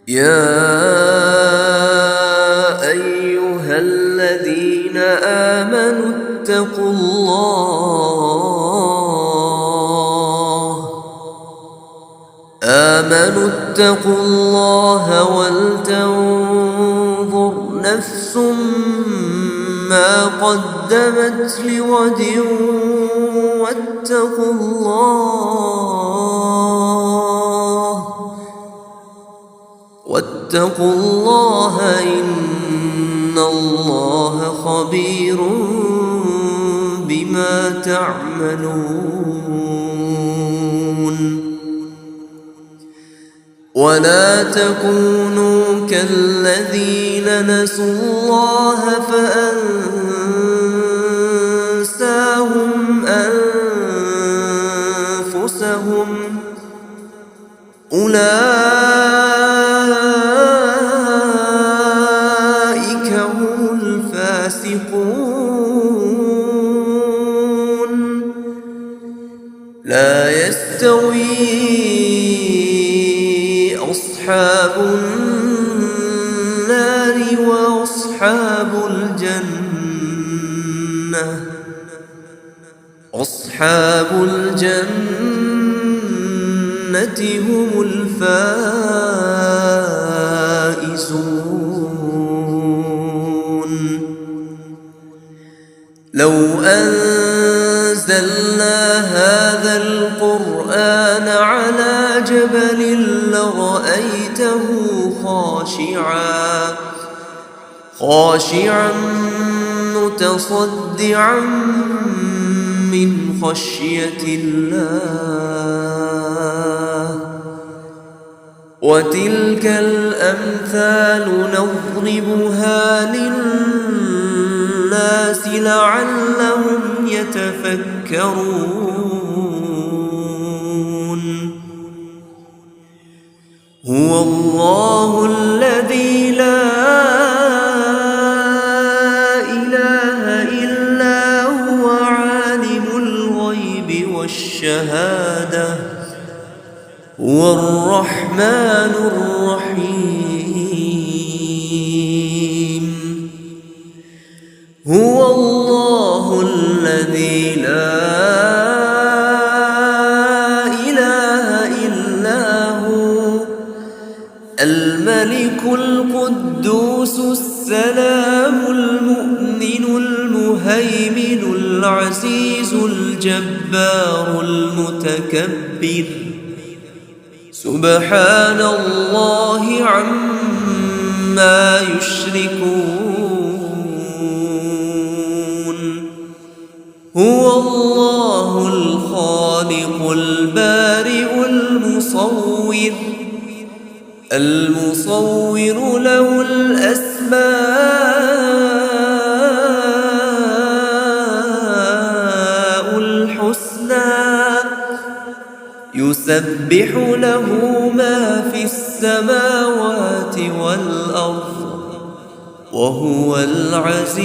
يا أيها الذين آمنوا اتقوا الله ولتنظر نفس ما قدمت لغد واتقوا الله إن الله خبير بما تعملون. ولا تكونوا كالذين نسوا الله فأنساهم أنفسهم أولئك هم الفاسقون. لا يستوي أصحاب النار وأصحاب الجنة هم الفائزون. لو أنزلنا هذا القرآن على جبل لرأيته خاشعا متصدعا من خشية الله. وتلك الأمثال نضربها للناس لعلهم يتفكرون. هو الله الذي لا إله إلا هو عالم الغيب والشهادة هو الرحمن الرحيم. هو الله الذي لا إله إلا هو الملك القدوس السلام المؤمن المهيمن العزيز الجبار المتكبر. سبحان الله عما يشركون. هو الله الخالق البارئ المصور له الأسماء الحسنى يسبح له ما في السماوات والأرض وهو العزيز